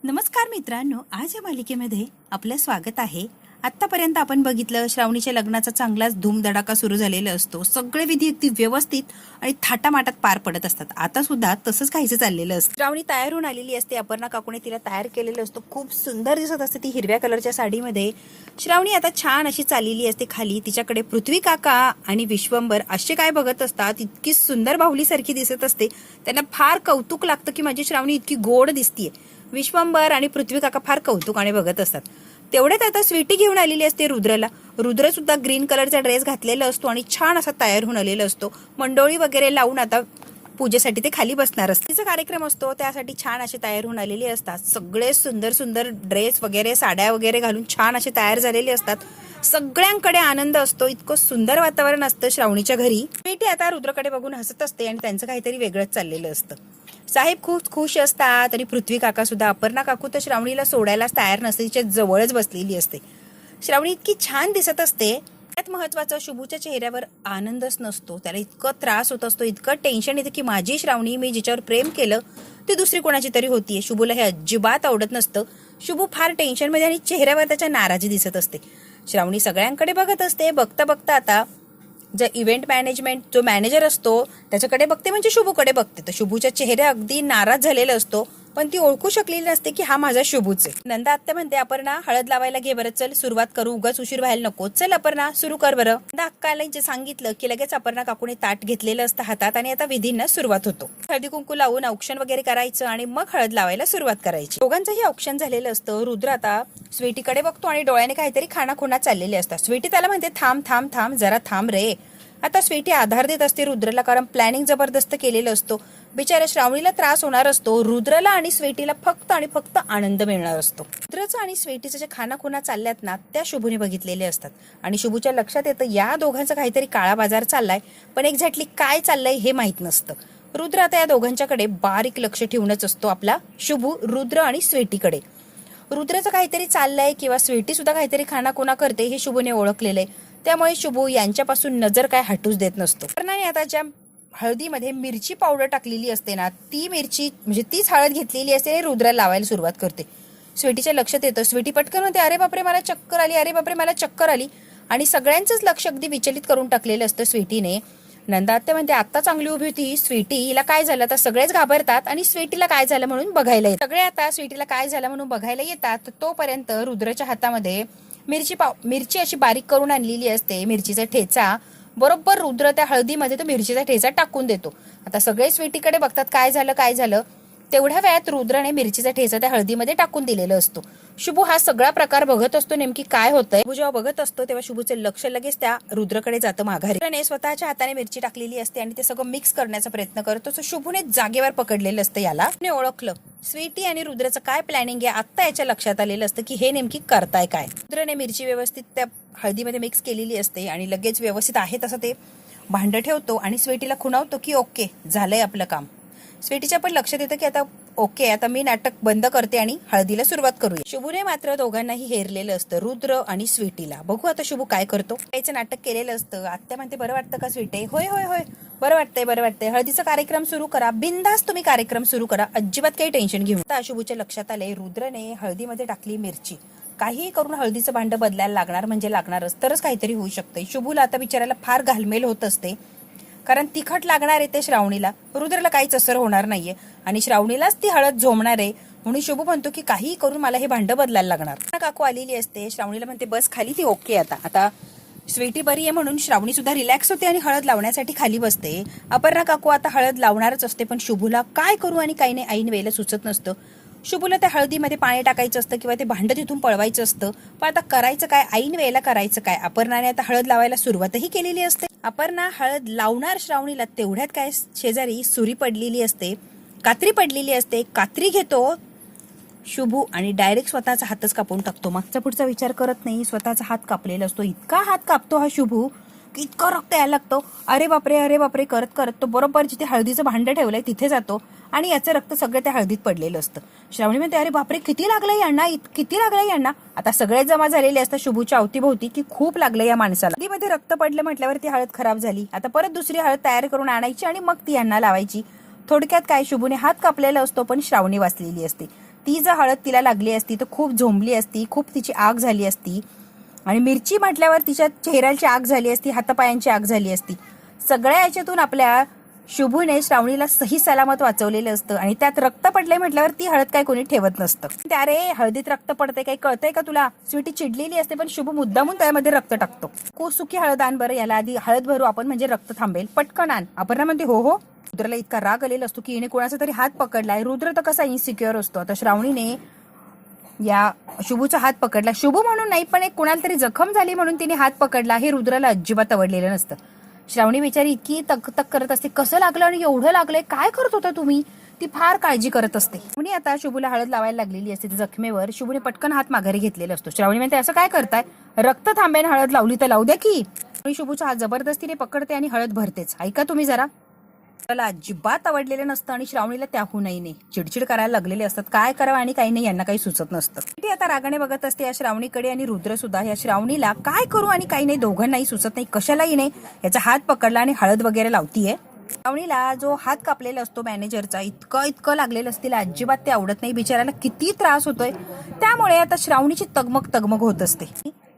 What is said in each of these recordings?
नमस्कार मित्रांनो, आज या मालिकेमध्ये आपलं स्वागत आहे. आतापर्यंत आपण बघितलं श्रावणीच्या लग्नाचा चांगलाच धूमधडाका सुरू झालेला असतो. सगळे विधी अगदी व्यवस्थित आणि थाटामाटात पार पडत असतात. आता सुद्धा तसंच काहीच चाललेलं असतं. श्रावणी तयार होऊन आलेली असते. अपर्णा काकूने तिला तयार केलेलं असतं. खूप सुंदर दिसत असते ती हिरव्या कलरच्या साडीमध्ये. श्रावणी आता छान अशी चाललेली असते खाली. तिच्याकडे पृथ्वी काका आणि विश्वंभर असे काय बघत असतात. इतकी सुंदर बाहुलीसारखी दिसत असते. त्यांना फार कौतुक लागतं की माझी श्रावणी इतकी गोड दिसतीये. विश्वंभर आणि पृथ्वी काका फार कौतुकाने बघत असतात. तेवढ्यात आता स्वीटी घेऊन आलेली असते रुद्रला. रुद्र सुद्धा ग्रीन कलरचा ड्रेस घातलेला असतो आणि छान असा तयार होऊन आलेला असतो. मंडोळी वगैरे लावून आता पूजेसाठी ते खाली बसणार असते. तिचा कार्यक्रम असतो त्यासाठी छान असे तयार होऊन आलेले असतात. सगळे सुंदर सुंदर ड्रेस वगैरे साड्या वगैरे घालून छान असे तयार झालेले असतात. सगळ्यांकडे आनंद असतो. इतकं सुंदर वातावरण असतं श्रावणीच्या घरी. स्वीटी आता रुद्रकडे बघून हसत असते आणि त्यांचं काहीतरी वेगळंच चाललेलं असतं. साहेब खूप खुश असतात आणि पृथ्वी काका सुद्धा. अपर्णा काकू तर श्रावणीला सोडायलाच तयार नसते. तिच्या जवळच बसलेली असते. श्रावणी इतकी छान दिसत असते. त्यात महत्वाचं शुभूच्या चेहऱ्यावर आनंदच नसतो. त्याला इतकं त्रास होत असतो, इतकं टेन्शन येतं की माझी श्रावणी, मी जिच्यावर प्रेम केलं ती दुसरी कोणाची तरी होतीये. शुभूला हे अजिबात आवडत नसतं. शुभू फार टेन्शनमध्ये आणि चेहऱ्यावर त्याच्या नाराजी दिसत असते. श्रावणी सगळ्यांकडे बघत असते. बघता बघता आता जो इव्हेंट मॅनेजमेंट जो मॅनेजर असतो त्याच्याकडे बघते, म्हणजे शुभूकडे बघते. तर शुभूच्या चेहरा अगदी नाराज झालेला असतो, पण ती ओळखू शकलेली नसते की हा माझा शुभूच आहे. नंदा आत्या म्हणते, अपर्णा हळद लावायला घे बरं, चल सुरुवात करू, उगाच उशीर व्हायला नको. चल अपर्णा सुरू कर बरं. नंदा अक्काला जे सांगितलं की लगेच अपर्णा काकूने ताट घेतलेलं असतं हातात आणि आता विधींना सुरुवात होतो. हळदी कुंकू लावून औक्षण वगैरे करायचं आणि मग हळद लावायला सुरुवात करायची. दोघांचंही औक्षण झालेलं असतं. रुद्र आता स्वीटीकडे बघतो आणि डोळ्याने काहीतरी खाणाखुणा चाललेले असतात. स्वीटी त्याला म्हणते, थांब थांब थांब जरा थांब रे. आता स्वीटी आधार देत असते रुद्रला, कारण प्लॅनिंग जबरदस्त केलेलं असतो. बिचाऱ्या श्रावणीला त्रास होणार असतो. रुद्रला आणि स्वीटीला फक्त आणि फक्त आनंद मिळणार असतो. रुद्रचं आणि स्वीटीचं जे खानाखुणा चालल्यात ना, त्या शुभूने बघितलेले असतात आणि शुभूच्या लक्षात येतं या दोघांचा काहीतरी काळा बाजार चाललाय, पण एक्झॅक्टली काय चाललंय हे माहित नसतं. रुद्र आता या दोघांच्याकडे बारीक लक्ष ठेवूनच असतो आपला शुभू, रुद्र आणि स्वीटीकडे. रुद्रचं काहीतरी चाललंय किंवा स्वीटी सुद्धा काहीतरी खानाखुणा करते हे शुभूने ओळखलेलं आहे. त्यामुळे शुभू यांच्यापासून नजर काय हटूच देत नसतो. कर्णाने आता ज्या हळदीमध्ये मिरची पावडर टाकलेली असते ना, ती मिरची म्हणजे तीच हळद घेतलेली असते आणि रुद्र लावायला सुरुवात करते. स्वीटीच्या लक्षात येतं. स्वीटी पटकन म्हणते, अरे बापरे मला चक्कर आली, अरे बापरे मला चक्कर आली. आणि सगळ्यांचंच लक्ष अगदी विचलित करून टाकलेलं असतं स्वीटीने. नंदा आत्या म्हणते, आता चांगली उभी होती स्वीटी, हिला काय झालं. तर सगळेच घाबरतात आणि स्वीटीला काय झालं म्हणून बघायला येतात. सगळे आता स्वीटीला काय झालं म्हणून बघायला येतात. तोपर्यंत रुद्रच्या हातामध्ये मिरची अशी बारीक करून आणलेली असते, मिरचीचा ठेचा. बरोबर रुद्र त्या हळदीमध्ये तो मिरचीचा ठेचा टाकून देतो. आता सगळे स्वीटीकडे बघतात, काय झालं काय झालं. तेवढ्या वेळात रुद्रने मिरचीचा ठेचा त्या हळदीमध्ये टाकून दिलेला असतो. शुभू हा सगळा प्रकार बघत असतो, नेमकी काय होतंय. शुभू जेव्हा बघत असतो तेव्हा शुभूचं लक्ष लगेच त्या रुद्रकडे जातं माघारी. रुद्रने स्वतःच्या हाताने मिरची टाकलेली असते आणि ते सगळं मिक्स करण्याचा प्रयत्न करतो. शुभूने जागेवर पकडलेलं असतं याला. ओळखलं स्वीटी आणि रुद्रचं काय प्लॅनिंग आहे आता याच्या लक्षात आलेलं असतं की हे नेमकी करताय काय. रुद्रने मिरची व्यवस्थित त्या हळदीमध्ये मिक्स केलेली असते आणि लगेच व्यवस्थित आहे तसं ते भांड ठेवतो आणि स्वीटीला खुणावतो की ओके झालंय आपलं काम. स्वीटीच्या पण लक्षात येतं की आता ओके, आता मी नाटक बंद करते आणि हळदीला सुरुवात करूया. शुभूने मात्र दोघांनाही हेरलेलं असतं, रुद्र आणि स्वीटीला. बघू आता शुभू काय करतो. याचं नाटक केलेलं असतं. आत्या म्हणते, बरं वाटतं का स्वीटी. होय होय होय बरं वाटतंय बरं वाटतंय. हळदीचा कार्यक्रम सुरू करा, बिनधास्त तुम्ही कार्यक्रम सुरू करा, अजिबात काही टेन्शन घेऊ. आता शुभूच्या लक्षात आले रुद्रने हळदीमध्ये टाकली मिरची. काहीही करून हळदीचं भांड बदलायला लागणार म्हणजे लागणारच, तरच काहीतरी होऊ शकतंय. शुभूला आता बिचारायला फार घालमेल होत असते, कारण तिखट लागणार आहे ते श्रावणीला. रुद्रला काहीच असर होणार नाहीये आणि श्रावणीलाच ती हळद झोमणार आहे. म्हणून शुभू म्हणतो की काही करून मला हे भांड बदलायला लागणार. काकू आलेली असते. श्रावणीला म्हणते, बस खाली. ती ओके आता स्वीटी बरी आहे म्हणून श्रावणी सुद्धा रिलॅक्स होते आणि हळद लावण्यासाठी खाली बसते. अपर्णा काकू आता हळद लावणारच असते, पण शुभूला काय करू आणि काही नाही ऐन वेळेला सुचत नसतं. शुभूला त्या हळदीमध्ये पाणी टाकायचं असतं किंवा ते भांड तिथून पळवायचं असतं, पण आता करायचं काय, ऐन वेळेला करायचं काय. अपर्णाने आता हळद लावायला सुरुवातही केलेली असते. अपर्णा हळद लावणार श्रावणीला, तेवढ्यात काय शेजारी सुरी पडलेली असते, कात्री पडलेली असते. कात्री घेतो शुभू आणि डायरेक्ट स्वतःचा हातच कापून टाकतो. मागचा पुढचा विचार करत नाही, स्वतःचा हात कापलेला असतो. इतका हात कापतो हा शुभू की इतकं रक्त यायला लागतो. अरे बापरे करत करत तो बरोबर जिथे हळदीचं भांड ठेवलंय तिथे जातो आणि याचं रक्त सगळं त्या हळदीत पडलेलं असतं. श्रावणी म्हणते, अरे बापरे किती लागलंय यांना, किती लागलंय यांना. आता सगळे जमा झालेले असतात शुभूच्या अवतीभोवती की खूप लागलं या माणसाला. हळदीमध्ये रक्त पडलं म्हटल्यावर ती हळद खराब झाली. आता परत दुसरी हळद तयार करून आणायची आणि मग ती यांना लावायची. थोडक्यात काय, शुभूने हात कापलेला असतो पण श्रावणी वाचलेली असते. ती जर हळद तिला लागली असती तर खूप झोंबली असती, खूप तिची आग झाली असती. आणि मिरची म्हटल्यावर तिच्या चेहऱ्याची आग झाली असती, हातापायांची आग झाली असती. सगळ्या याच्यातून आपल्या शुभूने श्रावणीला सही सलामत वाचवलेलं असतं. आणि त्यात रक्त पडले म्हटल्यावर ती हळद काय कोणी ठेवत नसतं. अरे हळदीत रक्त पडते काही कळतंय का तुला? स्वीटी चिडलेली असते पण शुभू मुद्दामून त्यामध्ये रक्त टाकतो. सुकी हळद आण बरं, याला आधी हळद भरू आपण म्हणजे रक्त थांबेल, पटकन आण. अपर्णा म्हणते हो हो. रुद्रला इतका राग आलेला असतो की हिने कोणाचा तरी हात पकडलाय. रुद्र तर कसा इन्सिक्युअर असतो. आता श्रावणीने या शुभूचा हात पकडला. शुभू म्हणून नाही पण एक कोणाला तरी जखम झाली म्हणून तिने हात पकडला. हे रुद्राला अजिबात आवडलेलं नसतं. श्रावणी बिचारी इतकी तक करत असते, कसं लागलं आणि एवढं लागलंय, काय करत होता तुम्ही? ती फार काळजी करत असते. श्रावणी आता शुभूला हळद लावायला लागलेली असते जखमेवर. शुभूने पटकन हात माघारी घेतलेला असतो. श्रावणी म्हणते असं काय करताय? रक्त थांबेन, हळद लावली तर लावू द्या की. शुभूचा हात जबरदस्तीने पकडते आणि हळद भरतेच. ऐका तुम्ही जरा. त्याला अजिबात आवडलेलं नसतं आणि श्रावणीला त्याहूनही नाही चिडचिड करायला लागलेले असतात. काय करावं आणि काही नाही यांना काही सुचत नसतं. ती आता रागाने बघत असते या श्रावणीकडे आणि रुद्र सुद्धा या श्रावणीला काय करू आणि काही नाही, दोघांनाही सुचत नाही, कशालाही नाही. याचा हात पकडला आणि हळद वगैरे लावतीये. श्रावणीला जो हात कापलेला असतो मॅनेजरचा इतकं लागलेलं असतं, तिला अजिबात ते आवडत नाही. बिचाराला किती त्रास होतोय. त्यामुळे आता श्रावणीची तगमग होत असते.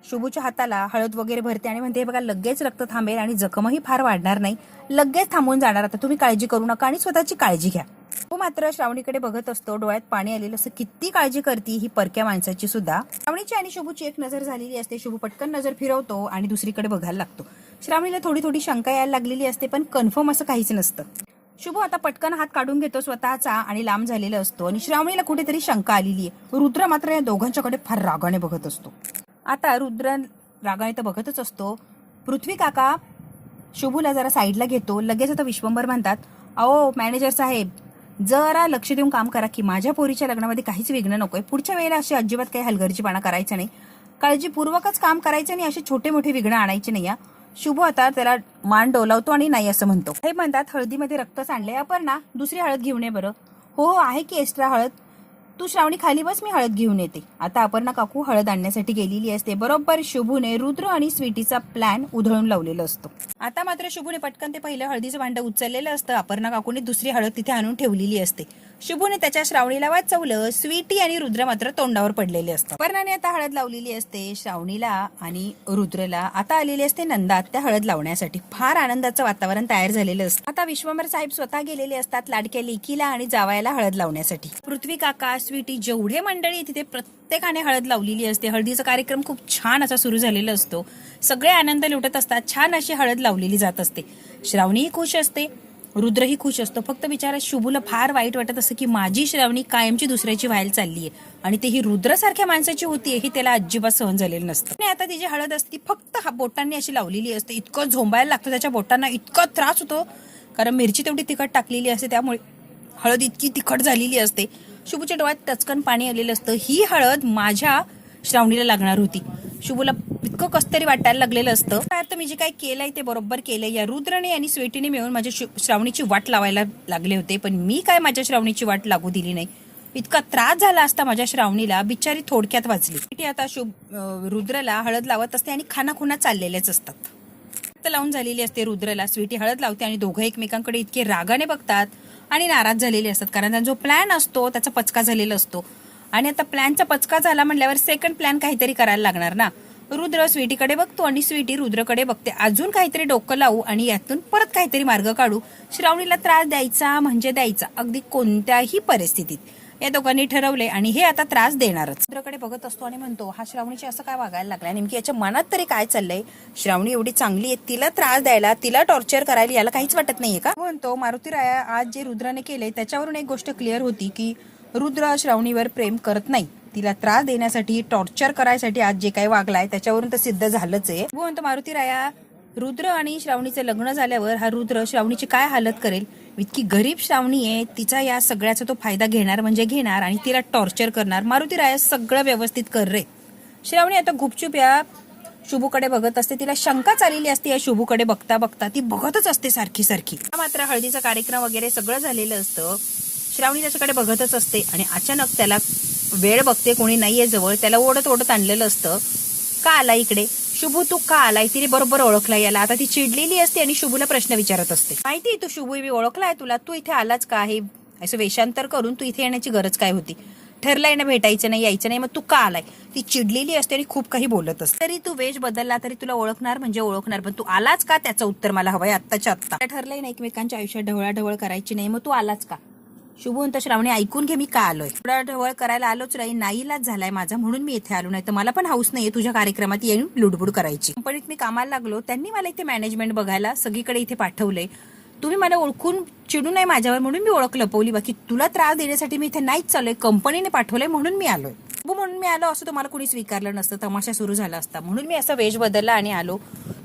शुभूच्या हाताला हळद वगैरे भरते आणि म्हणते बघा लगेच रक्त थांबेल आणि जखमही फार वाढणार नाही, लगेच थांबून जाणार. आता तुम्ही काळजी करू नका आणि स्वतःची काळजी घ्या. तो मात्र श्रावणीकडे बघत असतो, डोळ्यात पाणी आलेलं असं. किती काळजी करते ही परक्या माणसाची सुद्धा. श्रावणीची आणि शुभूची एक नजर झालेली असते. शुभू पटकन नजर फिरवतो आणि दुसरीकडे बघायला लागतो. श्रावणीला थोडी शंका यायला लागलेली असते पण कन्फर्म असं काहीच नसतं. शुभू आता पटकन हात काढून घेतो स्वतःचा आणि लांब झालेला असतो आणि श्रावणीला कुठेतरी शंका आलेली आहे. रुद्र मात्र या दोघांच्याकडे फार रागाने बघत असतो. आता रुद्र रागाने तर बघतच असतो. पृथ्वी काका शुभूला जरा साईडला घेतो. लगेच आता विश्वंभर म्हणतात, अहो मॅनेजर साहेब जरा लक्ष देऊन काम करा की माझ्या पोरीच्या लग्नामध्ये काहीच विघ्न नकोय. पुढच्या वेळेला अशी अजिबात काही हलगर्जीपणा करायचा नाही, काळजीपूर्वकच काम करायचं नाही, असे छोटे मोठे विघ्न आणायचे नाही. शुभू आता त्याला मान डोलावतो आणि नाही असं म्हणतो. हे म्हणतात हळदीमध्ये रक्त सांडले, अपर्णा दुसरी हळद घेऊन ये बरं. हो आहे की एक्स्ट्रा हळद, तू श्रावणी खाली बस, मी हळद घेऊन येते. आता अपर्णा काकू हळद आणण्यासाठी गेलेली असते. बरोबर शुभूने रुद्र आणि स्वीटीचा प्लॅन उधळून लावलेला असतो. आता मात्र शुभूने पटकन ते पहिलं हळदीचं भांडं उचललेलं असतं. अपर्णा काकूने दुसरी हळद तिथे आणून ठेवलेली असते. शुभूने त्याच्या श्रावणीला वाचवलं. स्वीटी आणि रुद्र मात्र तोंडावर पडलेले असतात. अपर्णाने आता हळद लावलेली असते श्रावणीला आणि रुद्रला. आता आलेली असते नंदा त्या हळद लावण्यासाठी. फार आनंदाचं वातावरण तयार झालेलं असतं. आता विश्वंभर साहेब स्वतः गेलेले असतात लाडक्या लेकीला आणि जावायला हळद लावण्यासाठी. पृथ्वी काका, स्वीटी, जेवढे मंडळी तिथे प्रत्येकाने हळद लावलेली असते. हळदीचा कार्यक्रम खूप छान असा सुरू झालेला असतो. सगळे आनंद लुटत असतात. छान अशी हळद लावलेली जात असते. श्रावणीही खुश असते, रुद्रही खुश असतो. फक्त बिचारा शुभूला फार वाईट वाटत असतं की माझी श्रावणी कायमची दुसऱ्याची व्हायला चाललीये आणि ते ही रुद्रसारख्या माणसाची होतीये हे त्याला अजिबात सहन झालेलं नसतं. आणि आता ती जी हळद असते फक्त बोटांनी अशी लावलेली असते. इतकं झोंबायला लागतं त्याच्या बोटांना, इतका त्रास होतो कारण मिरची तेवढी तिखट टाकलेली असते त्यामुळे हळद इतकी तिखट झालेली असते. शुभूच्या डोळ्यात टचकन पाणी आलेलं असतं. ही हळद माझ्या श्रावणीला लागणार होती. शुभूला इतकं कस्तरी वाटायला लागलेलं असतं. तर मी जे काय केलंय ते बरोबर केलंय. या रुद्रने आणि स्वीटीने मिळून माझ्या श्रावणीची वाट लावायला लागले होते पण मी काय माझ्या श्रावणीची वाट लागू दिली नाही. इतका त्रास झाला असता माझ्या श्रावणीला, बिचारी थोडक्यात वाचली. स्वीटी आता रुद्रला हळद लावत असते आणि खानाखुना चाललेल्याच असतात. लावून झालेली असते रुद्रला. स्वीटी हळद लावते आणि दोघं एकमेकांकडे इतके रागाने बघतात आणि नाराज झालेले असतात कारण त्यांचा जो प्लॅन असतो त्याचा पचका झालेला असतो. आणि आता प्लॅनचा पचका झाला म्हटल्यावर सेकंड प्लॅन काहीतरी करायला लागणार ना. रुद्र स्वीटीकडे बघतो आणि स्वीटी रुद्रकडे बघते. अजून काहीतरी डोकं लावू आणि यातून परत काहीतरी मार्ग काढू. श्रावणीला त्रास द्यायचा म्हणजे द्यायचा, अगदी कोणत्याही परिस्थितीत. या दोघांनी ठरवले आणि हे आता त्रास देणारच. रुद्रकडे बघत असतो आणि म्हणतो हा श्रावणीची असं काय वागायला लागलाय, नेमकी याच्या मनात तरी काय चाललंय. श्रावणी एवढी चांगली आहे, तिला त्रास द्यायला, तिला टॉर्चर करायला याला काहीच वाटत नाहीये का. म्हणतो मारुती राया आज जे रुद्राने केले त्याच्यावरून एक गोष्ट क्लिअर होती की रुद्र श्रावणीवर प्रेम करत नाही. तिला त्रास देण्यासाठी, टॉर्चर करायसाठी आज जे काही वागलाय त्याच्यावरून तर सिद्ध झालंच आहे. म्हणतो मारुती राया रुद्र आणि श्रावणीचं लग्न झाल्यावर हा रुद्र श्रावणीची काय हालत करेल. इतकी गरीब श्रावणी आहे, तिचा या सगळ्याचा तो फायदा घेणार म्हणजे घेणार आणि तिला टॉर्चर करणार. मारुती राया सगळं व्यवस्थित कर रे. श्रावणी आता गुपचूप या शुभूकडे बघत असते. तिला शंकाच आलेली असते या शुभूकडे बघता बघता. ती बघतच असते सारखी सारखी. मात्र हळदीचा कार्यक्रम वगैरे सगळं झालेलं असतं. श्रावणी त्याच्याकडे बघतच असते आणि अचानक त्याला वेळ बघते, कोणी नाहीये जवळ. त्याला ओढत ओढत आणलेलं असतं. का आला इकडे शुभू, तू का आलाय. तिने बरोबर ओळखला याला. आता ती चिडलेली असते आणि शुभूला प्रश्न विचारत असते. माहिती तू शुभू, मी ओळखलाय तुला, तू इथे आलाच का. हे असं वेषांतर करून तू इथे येण्याची गरज काय होती. ठरलंय ना भेटायचं नाही, यायचं नाही, मग तू का आलाय? ती चिडलेली असते आणि खूप काही बोलत असते. तरी तू वेश बदलला तरी तुला ओळखणार म्हणजे ओळखणार, पण तू आलाच का त्याचं उत्तर मला हवंय आत्ताच्या आत्ता. ठरलंय ना एकमेकांच्या आयुष्यात ढवळाढवळ करायची नाही, मग तू आलाच का? शुभ म्हणतो श्रावणी ऐकून घे, मी का आलोय. ढवळ करायला आलोच नाही, नाईलाज झालाय माझा, म्हणून मी इथे आलो. नाही तर मला पण हाऊस नाहीये तुझ्या कार्यक्रमात येऊन लुडबुड करायची. कंपनीत मी कामाला लागलो, त्यांनी मला इथे मॅनेजमेंट बघायला सगळीकडे इथे पाठवलंय. तुम्ही मला ओळखून चिडू नये माझ्यावर म्हणून मी ओळख लपवली, बाकी तुला त्रास देण्यासाठी मी इथे नाहीच चाललोय. कंपनीने पाठवलंय म्हणून मी आलोय. म्हणून मी आलो असं तुम्हाला कुणी स्वीकारलं नसतं, तमाशा सुरू झाला असता. म्हणून मी असा वेश बदलला आणि आलो.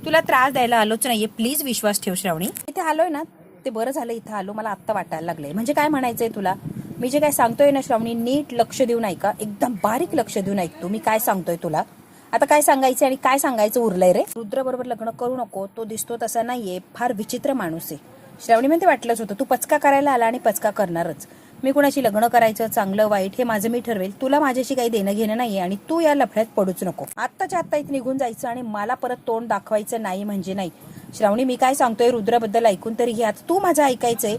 तुला त्रास द्यायला आलोच नाहीये, प्लीज विश्वास ठेव श्रावणी. इथे आलोय ना ते बरं झालं, इथं आलो, मला आत्ता वाटायला लागलंय. म्हणजे काय म्हणायचंय तुला? मी जे काय सांगतोय ना श्रावणी, नीट लक्ष देऊन ऐका, एकदम बारीक लक्ष देऊन ऐकतो मी काय सांगतोय तुला. आता काय सांगायचं आणि काय सांगायचं उरलंय रे. रुद्र बरोबर लग्न करू नको, तो दिसतो तसा नाहीये, फार विचित्र माणूस आहे. श्रावणी म्हणते वाटलंच होतं, तू पचका करायला आला आणि पचका करणारच. मी कुणाशी लग्न करायचं चांगलं वाईट हे माझं मी ठरवेल, तुला माझ्याशी काही देणं घेणं नाहीये आणि तू या लफड्यात पडूच नको. आत्ताच्या आत्ता इथे निघून जायचं आणि मला परत तोंड दाखवायचं नाही म्हणजे नाही. श्रावणी मी काय सांगतोय रुद्राबद्दल ऐकून तरी घे, आता तू माझं ऐकायचंय.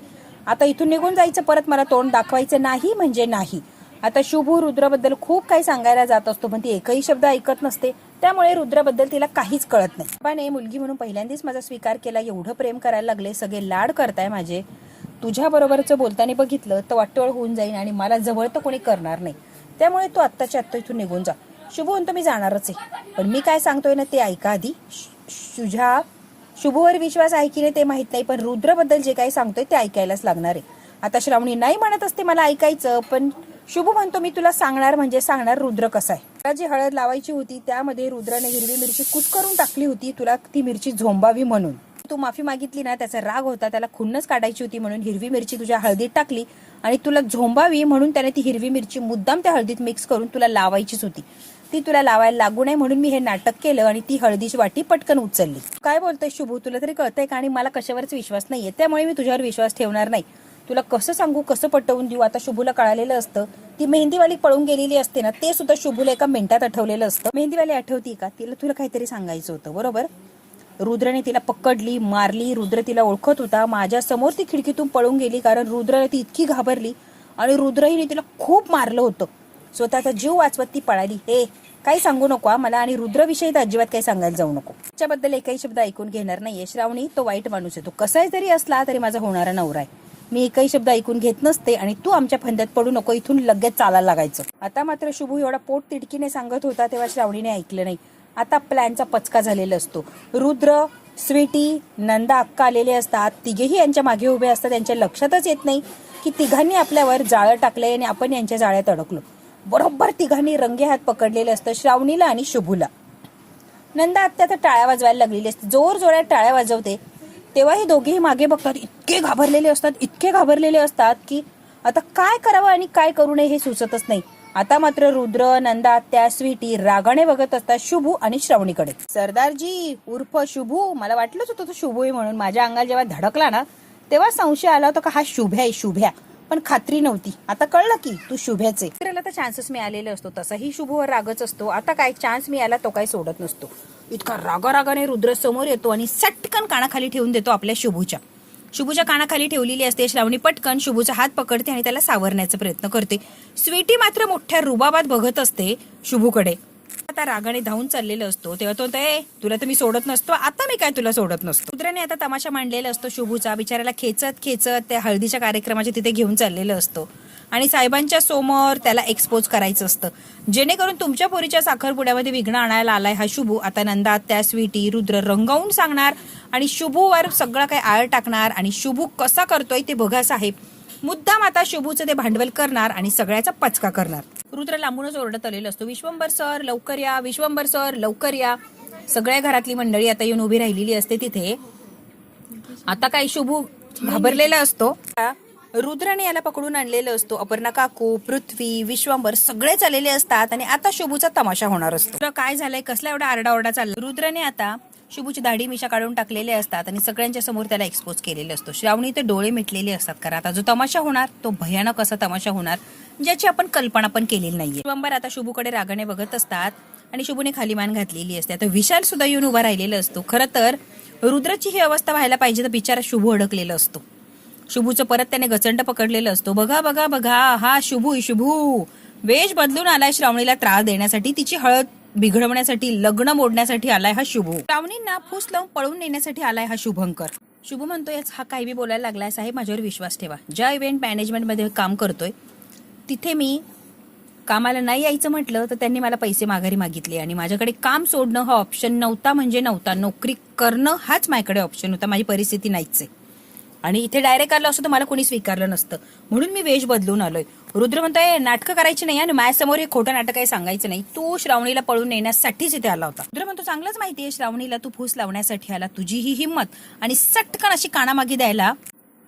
आता इथून निघून जायचं, परत मला तोंड दाखवायचं नाही म्हणजे नाही. आता शुभू रुद्राबद्दल खूप काही सांगायला जात असतो, पण ती एकही शब्द ऐकत नसते, त्यामुळे रुद्राबद्दल तिला काहीच कळत नाही. बाबाने मुलगी म्हणून पहिल्यांदाच माझा स्वीकार केला, एवढं प्रेम करायला लागले, सगळे लाड करताय माझे. तुझ्या बरोबरचं बोलताना बघितलं तर वाटोळ होऊन जाईल आणि मला जवळ तर कोणी करणार नाही, त्यामुळे तू आत्ताच्या आत्ता इथून निघून जा. शुभू म्हणतो मी जाणारच आहे, पण मी काय सांगतोय ना ते ऐका आधी. तुझ्या शुभूवर विश्वास आहे की नाही ते माहित नाही, पण रुद्रबद्दल जे काही सांगतोय ते ऐकायलाच लागणार आहे. आता श्रावणी नाही म्हणत असते मला ऐकायचं, पण शुभू म्हणतो मी तुला सांगणार म्हणजे सांगणार रुद्र कसा आहे. तुला जी हळद लावायची होती त्यामध्ये रुद्राने हिरवी मिरची कुस्करून टाकली होती, तुला ती मिरची झोंबावी म्हणून. तू माफी मागितली ना, त्याचा राग होता, त्याला खुन्नच काढायची होती म्हणून हिरवी मिरची तुझ्या हळदीत टाकली आणि तुला झोंबावी म्हणून त्याने ती हिरवी मिरची मुद्दाम त्या हळदीत मिक्स करून तुला लावायचीच होती. ती तुला लावायला लागू नये म्हणून मी हे नाटक केलं आणि ती हळदीची वाटी पटकन उचलली. काय बोलतोय शुभू, तुला तरी कळतंय का? आणि मला कशावरच विश्वास नाहीये, त्यामुळे मी तुझ्यावर विश्वास ठेवणार नाही. तुला कसं सांगू, कसं पटवून देऊ? आता शुभूला कळालेलं असतं, ती मेहंदीवाली पळून गेलेली असते ना, ते सुद्धा शुभूला एका मिनिटात आठवलेलं असतं. मेहंदीवाली आठवती का तिला? तुला काहीतरी सांगायचं होतं बरोबर. रुद्रने तिला पकडली, मारली. रुद्र तिला ओळखत होता, माझ्या समोर ती खिडकीतून पळून गेली, कारण रुद्रला ती इतकी घाबरली आणि रुद्रहीने तिला खूप मारलं होतं. स्वतःचा जीव वाचवत ती पळाली. हे काही सांगू नको मला, आणि रुद्रविषयी तर अजिबात काही सांगायला जाऊ नको. त्याच्याबद्दल एकही शब्द ऐकून घेणार नाहीये श्रावणी. तो वाईट माणूस आहे, तो कसाही जरी असला तरी माझा होणारा नवरा आहे. मी एकही शब्द ऐकून घेत नसते आणि तू आमच्या फंद्यात पडू नको, इथून लगेच चालायला लागायचं. आता मात्र शुभू एवढा पोट तिडकीने सांगत होता तेव्हा श्रावणीने ऐकलं नाही. आता प्लॅनचा पचका झालेला असतो. रुद्र, स्वीटी, नंदा अक्का आलेले असतात, तिघेही यांच्या मागे उभे असतात. त्यांच्या लक्षातच येत नाही की तिघांनी आपल्यावर जाळं टाकलंय आणि आपण यांच्या जाळ्यात अडकलो. बरोबर तिघांनी रंगे हात पकडलेले असतं, श्रावणीला आणि शुभूला. नंदा आत्या तर टाळ्या वाजवायला लागलेली असते, जोर जोरात टाळ्या वाजवते. तेव्हा हे दोघेही मागे बघतात, इतके घाबरलेले असतात की आता काय करावं आणि काय करू नये हे सुचतच नाही. आता मात्र रुद्र, नंदा आत्या, स्वीटी रागाने बघत असतात शुभू आणि श्रावणीकडे. सरदारजी उर्फ शुभू, मला वाटलंच होतं तो शुभू आहे म्हणून. माझ्या अंगाला जेव्हा धडकला ना तेव्हा संशय आला होता का हा शुभ्या आहे, शुभ्या, पण खात्री नव्हती. आता कळलं की तू शुभ्याचे. त्याला तर चान्सेस मिळालेला असतो, तसाही शुभूवर रागच असतो. आता काय चान्स मिळाला तो काही सोडत नसतो. इतका रागारागाने रुद्र समोर येतो आणि सटकन कानाखाली ठेवून देतो आपल्या शुभूच्या कानाखाली ठेवलेली असते. श्रावणी पटकन शुभूचा हात पकडते आणि त्याला सावरण्याचा प्रयत्न करते. स्वीटी मात्र मोठ्या रुबाबात बघत असते शुभूकडे. आता रागाने धावून चाललेलं असतो तेव्हा तो तुला तर मी सोडत नसतो, आता मी काय तुला सोडत नसतो. रुद्राने आता तमाशा मांडलेला असतो शुभूचा. बिचाराला खेचत त्या हळदीच्या कार्यक्रमाच्या तिथे घेऊन चाललेलं असतो आणि साहेबांच्या समोर त्याला एक्सपोज करायचं असतं, जेणेकरून तुमच्या पोरीच्या साखरपुड्यामध्ये विघ्न आणायला आलाय हा शुभू. आता नंदा, त्या स्वीटी, रुद्र रंगावून सांगणार आणि शुभूवर सगळं काही आळ टाकणार आणि शुभू कसा करतोय ते बघा साहेब. मुद्दाम आता शुभूचं ते भांडवल करणार आणि सगळ्याचा पचका करणार. रुद्र लांबूनच ओरडत आलेला असतो, विश्वंभर सर लवकर या, विश्वंभर सर लवकर या. सगळ्या घरातली मंडळी आता येऊन उभी राहिलेली असते तिथे. आता काही शुभू घाबरलेला असतो. रुद्राने याला पकडून आणलेलं असतो. अपर्णा काकू, पृथ्वी, विश्वंभर सगळेच आलेले असतात आणि आता शुभूचा तमाशा होणार असतो. काय झालंय, कसला एवढा आरडाओरडा चालला? रुद्राने आता शुभूची दाढी मिशा काढून टाकलेले असतात आणि सगळ्यांच्या समोर त्याला एक्सपोज केलेलं असतो. श्रावणी ते डोळे मिटलेले असतात, कारण आता जो तमाशा होणार तो भयानक असा तमाशा होणार ज्याची आपण कल्पना पण केलेली नाहीये. विश्वंभर आता शुभूकडे रागाने बघत असतात आणि शुभूने खाली मान घातलेली असते. आता विशाल सुद्धा येऊन उभा राहिलेला असतो. खरं तर रुद्राची ही अवस्था व्हायला पाहिजे तर बिचारा शुभू अडकलेला असतो. शुभूचं परत त्याने गचंड पकडलेलं असतो. बघा हा शुभू वेश बदलून आलाय श्रावणीला त्रास देण्यासाठी, तिची हळद बिघडवण्यासाठी, लग्न मोडण्यासाठी आलाय हा शुभू. श्रावणींना फूस लावून पळून नेण्यासाठी आलाय हा शुभंकर. शुभू म्हणतोय हा काही बी बोलायला लागलाय. साहेब माझ्यावर विश्वास ठेवा. ज्या इव्हेंट मॅनेजमेंटमध्ये काम करतोय तिथे मी कामाला नाही यायचं म्हटलं तर त्यांनी मला पैसे माघारी मागितले आणि माझ्याकडे काम सोडणं हा ऑप्शन नव्हता. म्हणजे नव्हता, नोकरी करणं हाच माझ्याकडे ऑप्शन होता. माझी परिस्थिती नाहीच आहे आणि इथे डायरेक्ट आलं असतं तर मला कोणी स्वीकारलं नसतं, म्हणून मी वेश बदलून आलोय. रुद्र म्हणतोय नाटकं करायची नाही आणि माझ्यासमोर हे खोटं नाटक काही सांगायचं नाही. तू श्रावणीला पळून नेण्यासाठीच इथे आला होता. रुद्र म्हणतो चांगलंच माहितीये श्रावणीला तू फूस लावण्यासाठी आला. तुझी ही हिंमत आणि सटकन अशी कानामागे द्यायला.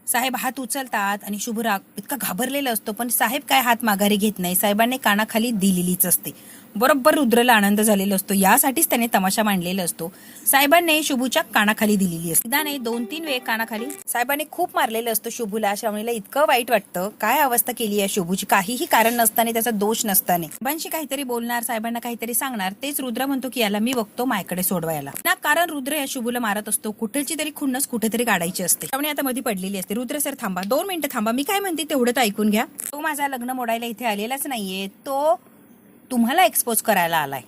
साहेब हात उचलतात आणि शुभराग इतका घाबरलेला असतो, पण साहेब काय हात माघारी घेत नाही. साहेबांनी कानाखाली दिलेलीच असते. बरोबर रुद्रला आनंद झालेला असतो, यासाठीच त्याने तमाशा मांडलेला असतो. साहेबांनी शुभूच्या कानाखाली दिलेली असते. एकदा नाही 2-3 वेळ कानाखाली साहेबांनी खूप मारलेलं असतं शुभूला. श्रावणीला इतकं वाईट वाटतं, काय अवस्था केली आहे शुभूची, काहीही कारण नसताना, त्याचा दोष नसताना. साहेबांशी काहीतरी बोलणार, साहेबांना काहीतरी सांगणार. तेच रुद्र म्हणतो की याला मी बघतो माझ्याकडे सोडवायला ना, कारण रुद्र या शुभूला मारत असतो. कुठेची तरी खुन्नस कुठेतरी काढायची असते. श्रावणी आता मध्ये पडलेली असते. रुद्र सर थांबा, 2 मिनिटं थांबा, मी काय म्हणते तेवढं तर ऐकून घ्या. तो माझा लग्न मोडायला इथे आलेलाच नाहीये, तो तुम्हाला एक्सपोज करायला आलाय.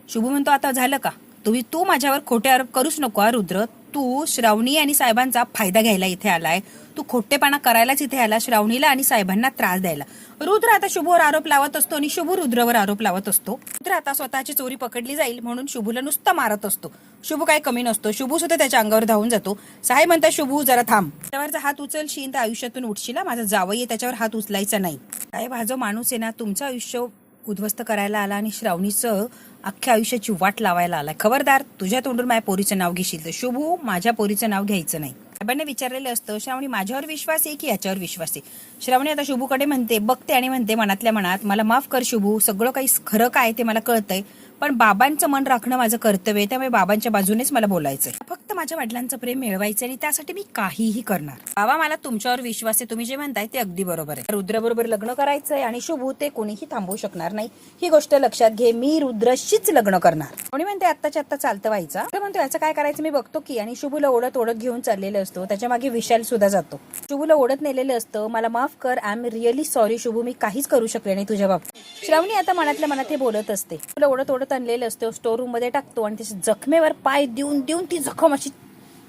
शुभू म्हणतो आता झालं का, तू माझ्यावर खोटे आरोप करूच नको. रुद्र तू श्रावणी आणि साहेबांचा फायदा घ्यायला इथे आलाय. तू खोटेपणा करायलाच इथे आला, श्रावणीला आणि साहेबांना त्रास द्यायला. रुद्र आता शुभूवर आरोप लावत असतो आणि शुभू रुद्रवर आरोप लावत असतो. रुद्र आता स्वतःची चोरी पकडली जाईल म्हणून शुभूला नुसतं मारत असतो. शुभू काय कमी नसतो, शुभू सुद्धा त्याच्या अंगावर धावून जातो. साहेब म्हणतात शुभू जरा थांब, त्यावरचा हात उचलशील तर आयुष्यातून उठशील. माझा जावई त्याच्यावर हात उचलायचा नाही. साहेब हा जो माणूस आहे ना, तुमचं आयुष्य उद्ध्वस्त करायला आला आणि श्रावणीचं अख्ख्या आयुष्याची वाट लावायला आलाय. खबरदार, तुझ्या तोंडून माझ्या पोरीचं नाव घेशील तर शुभू माझ्या पोरीचं नाव घ्यायचं नाही. साहेबांनी विचारलेलं असतं श्रावणी माझ्यावर विश्वास आहे की याच्यावर विश्वास आहे. श्रावणी आता शुभूकडे म्हणते, बघते आणि म्हणते मनातल्या मनात, मला माफ कर शुभू, सगळं काही खरं काय ते मला कळतंय, पण बाबांचं मन राखणं माझं कर्तव्य आहे, त्यामुळे बाबांच्या बाजूनेच मला बोलायचंय. फक्त माझ्या वडिलांचं प्रेम मिळवायचं आणि त्यासाठी मी काहीही करणार. बाबा मला तुमच्यावर विश्वास आहे, तुम्ही जे म्हणताय ते अगदी बरोबर आहे. रुद्र बरोबर लग्न करायचंय आणि शुभू ते कोणीही थांबवू शकणार नाही, ही गोष्ट लक्षात घे. मी रुद्रशीच लग्न करणार. कोणी म्हणते आत्ताच्या आत्ता चालतं व्हायचा. म्हणतो याचं काय करायचं मी बघतो की. आणि शुभूला ओढत ओढत घेऊन चाललेलं असतो. त्याच्या मागे विशाल सुद्धा जातो. शुभूला ओढत नेलेलं असतं. मला माफ कर, I am really sorry Shubhu, मी काहीच करू शकले नाही तुझ्या बाबतीत. श्रावणी आता मनातल्या मनात हे बोलत असते. तुला ओढत ओढत आणलेलं असतं, स्टोर रूम मध्ये टाकतो आणि त्याच्या जखमेवर पाय देऊन देऊन ती जखम अशी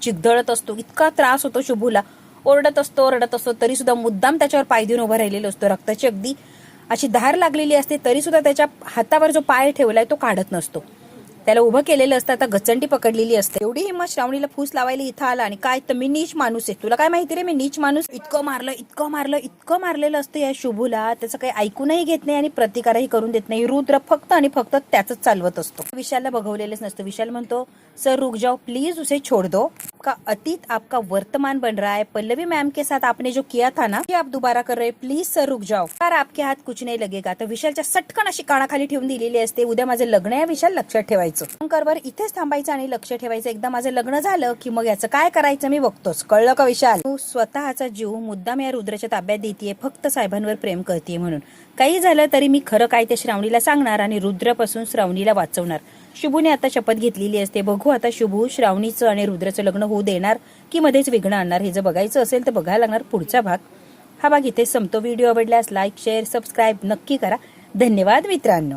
चिघळत असतो. इतका त्रास होतो शुभूला. ओरडत असतो, रडत असतो, तरी सुद्धा मुद्दाम त्याच्यावर पाय देऊन उभा राहिलेला असतो. रक्ताची अगदी अशी धार लागलेली असते, तरी सुद्धा त्याच्या हातावर जो पाय ठेवलाय तो काढत नसतो. त्याला उभं केलेलं असतं, आता गचंडी पकडलेली असते. एवढी हिंमत श्रावणीला फूस लावायला इथं आला आणि काय तर मी नीच माणूस आहे, तुला काय माहिती रे मी नीच माणूस. इतकं मारलेलं असतं या शुभूला, त्याचं काही ऐकूनही घेत नाही आणि प्रतिकारही करून देत नाही. रुद्र फक्त आणि फक्त त्याच चालवत असतो. विशालला बघवलेलंच नसतं. विशाल म्हणतो सर रुक जाओ प्लीज, उसे छोड़ दो, आपका अतीत आपका वर्तमान बन रहा है. पल्लवी मैम के साथ आपने जो किया था ना, ये आप दोबारा कर रहे, प्लीज सर रुक जाओ, यार आपके हाथ कुछ नहीं लगेगा. तर विशालच्या सटकन अशी कानाखाली ठेवून दिलेली असते. उद्या माझं लग्न आहे विशाल, लक्षात ठेवायचं. शंकरवर इथेच थांबायचं आणि लक्ष ठेवायचं. एकदा माझं लग्न झालं की मग याचं काय करायचं मी बघतोच, कळलं का विशाल. तू स्वतःचा जीव मुद्दाम या रुद्राच्या ताब्यात देतीये फक्त साहेबांवर प्रेम करतीये म्हणून. काही झालं तरी मी खरं काय ते श्रावणीला सांगणार आणि रुद्रपासून श्रावणीला वाचवणार. शुभूने आता शपथ घेतलेली असते. बघू आता शुभू श्रावणीचं आणि रुद्राचं लग्न होऊ देणार की मध्येच विघ्न आणणार. हे जर बघायचं असेल तर बघायला लागणार पुढचा भाग. हा भाग इथे संपतो. व्हिडिओ आवडल्यास लाईक शेअर सबस्क्राईब नक्की करा. धन्यवाद मित्रांनो.